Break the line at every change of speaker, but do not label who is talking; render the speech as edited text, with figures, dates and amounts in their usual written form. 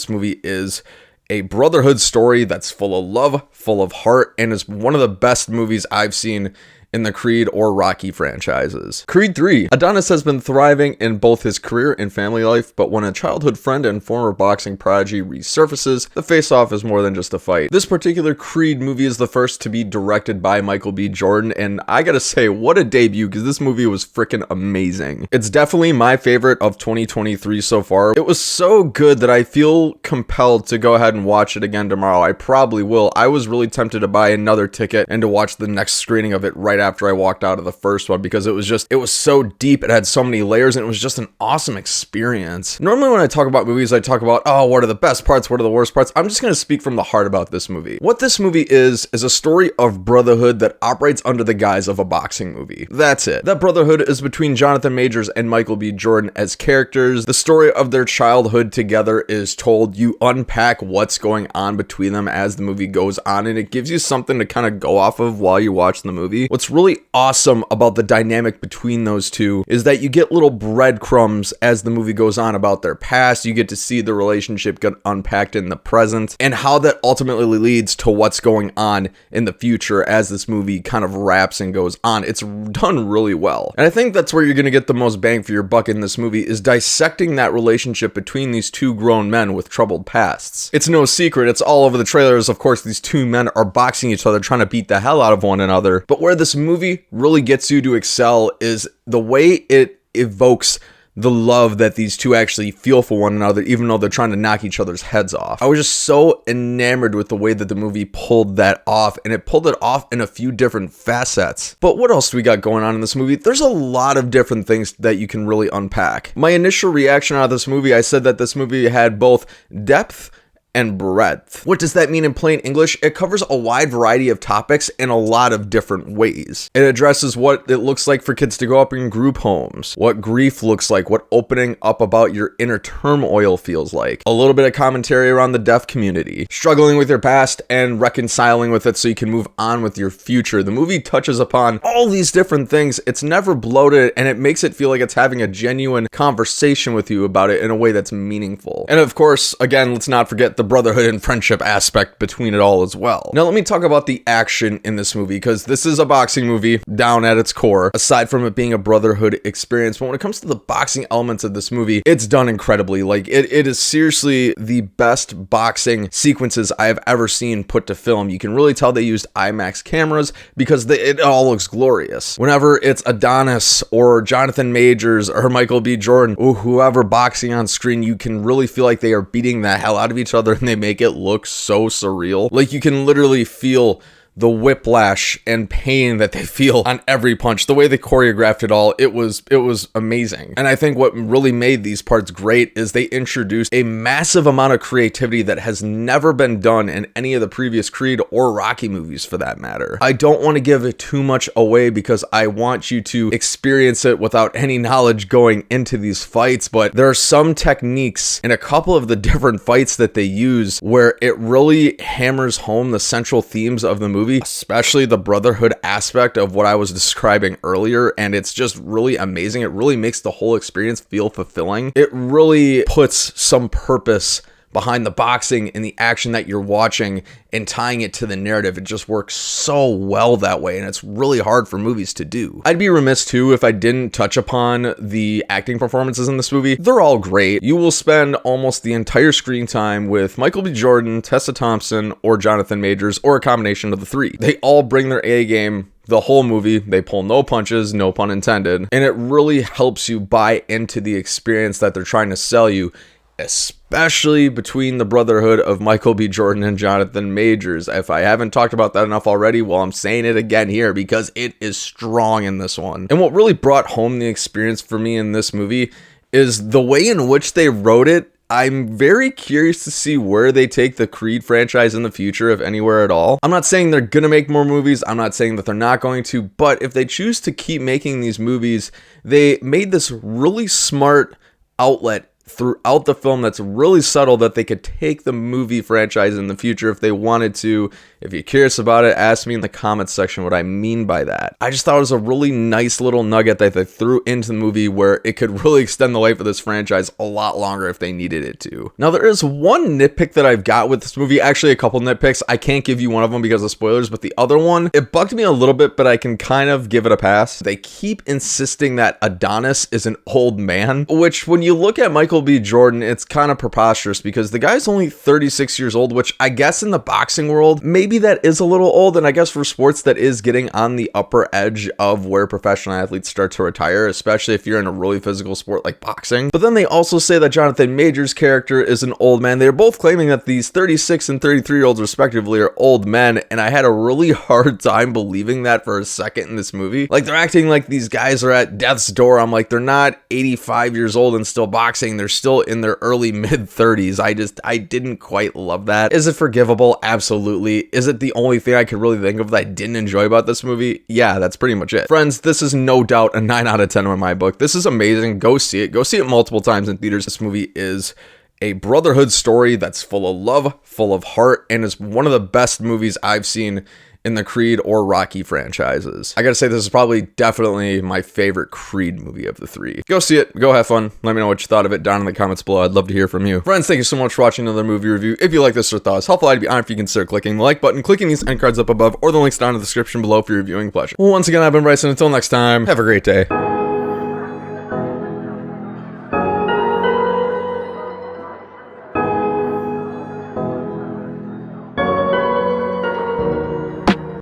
this movie is a Brotherhood story that's full of love, full of heart, and is one of the best movies I've seen in the Creed or Rocky franchises. Creed 3. Adonis has been thriving in both his career and family life, but when a childhood friend and former boxing prodigy resurfaces, the face-off is more than just a fight. This particular Creed movie is the first to be directed by Michael B. Jordan, and I gotta say, what a debut, because this movie was freaking amazing. It's definitely my favorite of 2023 so far. It was so good that I feel compelled to go ahead and watch it again tomorrow. I probably will. I was really tempted to buy another ticket and to watch the next screening of it right after I walked out of the first one, because it was so deep, it had so many layers, and it was just an awesome experience. Normally when I talk about movies, I talk about, oh, what are the best parts, what are the worst parts. I'm just going to speak from the heart about this movie. What this movie is a story of brotherhood that operates under the guise of a boxing movie. That's it. That brotherhood is between Jonathan Majors and Michael B. Jordan as characters. The story of their childhood together is told. You unpack what's going on between them as the movie goes on, and it gives you something to kind of go off of while you're watching the movie. What's really awesome about the dynamic between those two is that you get little breadcrumbs as the movie goes on about their past. You get to see the relationship get unpacked in the present and how that ultimately leads to what's going on in the future as this movie kind of wraps and goes on. It's done really well. And I think that's where you're going to get the most bang for your buck in this movie, is dissecting that relationship between these two grown men with troubled pasts. It's no secret, it's all over the trailers. Of course, these two men are boxing each other, trying to beat the hell out of one another. But where this movie really gets you to excel is the way it evokes the love that these two actually feel for one another, even though they're trying to knock each other's heads off. I was just so enamored with the way that the movie pulled that off, and it pulled it off in a few different facets. But what else do we got going on in this movie? There's a lot of different things that you can really unpack. My initial reaction out of this movie, I said that this movie had both depth and breadth. What does that mean in plain English? It covers a wide variety of topics in a lot of different ways. It addresses what it looks like for kids to grow up in group homes, what grief looks like, what opening up about your inner turmoil feels like, a little bit of commentary around the deaf community, struggling with your past and reconciling with it so you can move on with your future. The movie touches upon all these different things. It's never bloated, and it makes it feel like it's having a genuine conversation with you about it in a way that's meaningful. And of course, again, let's not forget the brotherhood and friendship aspect between it all as well. Now let me talk about the action in this movie, because this is a boxing movie down at its core, aside from it being a brotherhood experience. But when it comes to the boxing elements of this movie, it's done incredibly. Like it is seriously the best boxing sequences I have ever seen put to film. You can really tell they used IMAX cameras because it all looks glorious. Whenever it's Adonis or Jonathan Majors or Michael B. Jordan or whoever boxing on screen, you can really feel like they are beating the hell out of each other, and they make it look so surreal. Like you can literally feel the whiplash and pain that they feel on every punch. The way they choreographed it all, it was amazing. And I think what really made these parts great is they introduced a massive amount of creativity that has never been done in any of the previous Creed or Rocky movies for that matter. I don't want to give it too much away because I want you to experience it without any knowledge going into these fights, but there are some techniques in a couple of the different fights that they use where it really hammers home the central themes of the movie, especially the brotherhood aspect of what I was describing earlier, and it's just really amazing. It really makes the whole experience feel fulfilling. It really puts some purpose behind the boxing and the action that you're watching and tying it to the narrative. It just works so well that way, and it's really hard for movies to do. I'd be remiss too if I didn't touch upon the acting performances in this movie. They're all great. You will spend almost the entire screen time with Michael B. Jordan, Tessa Thompson, or Jonathan Majors, or a combination of the three. They all bring their A game the whole movie. They pull no punches, no pun intended, and it really helps you buy into the experience that they're trying to sell you, especially between the brotherhood of Michael B. Jordan and Jonathan Majors. If I haven't talked about that enough already, well, I'm saying it again here because it is strong in this one. And what really brought home the experience for me in this movie is the way in which they wrote it. I'm very curious to see where they take the Creed franchise in the future, if anywhere at all. I'm not saying they're gonna make more movies. I'm not saying that they're not going to, but if they choose to keep making these movies, they made this really smart outlet throughout the film that's really subtle that they could take the movie franchise in the future if they wanted to. If you're curious about it, ask me in the comments section what I mean by that. I just thought it was a really nice little nugget that they threw into the movie where it could really extend the life of this franchise a lot longer if they needed it to. Now, there is one nitpick that I've got with this movie, actually a couple nitpicks. I can't give you one of them because of spoilers, but the other one, it bugged me a little bit, but I can kind of give it a pass. They keep insisting that Adonis is an old man, which when you look at Michael B. Jordan, it's kind of preposterous because the guy's only 36 years old, which I guess in the boxing world, maybe that is a little old, and I guess for sports that is getting on the upper edge of where professional athletes start to retire, especially if you're in a really physical sport like boxing. But then they also say that Jonathan Majors' character is an old man. They're both claiming that these 36 and 33-year-olds respectively are old men, and I had a really hard time believing that for a second in this movie. Like, they're acting like these guys are at death's door. I'm like, they're not 85 years old and still boxing. They're still in their early mid-30s. I didn't quite love that. Is it forgivable? Absolutely. Is it the only thing I could really think of that I didn't enjoy about this movie? Yeah, that's pretty much it. Friends, this is no doubt a 9 out of 10 in my book. This is amazing. Go see it. Go see it multiple times in theaters. This movie is a brotherhood story that's full of love, full of heart, and is one of the best movies I've seen in the Creed or Rocky franchises. I gotta say, this is probably definitely my favorite Creed movie of the three. Go see it. Go have fun. Let me know what you thought of it down in the comments below. I'd love to hear from you. Friends, thank you so much for watching another movie review. If you like this or thought it's helpful, I'd be honored if you consider clicking the like button, clicking these end cards up above, or the links down in the description below for your viewing pleasure. Once again, I've been Bryson. Until next time, have a great day.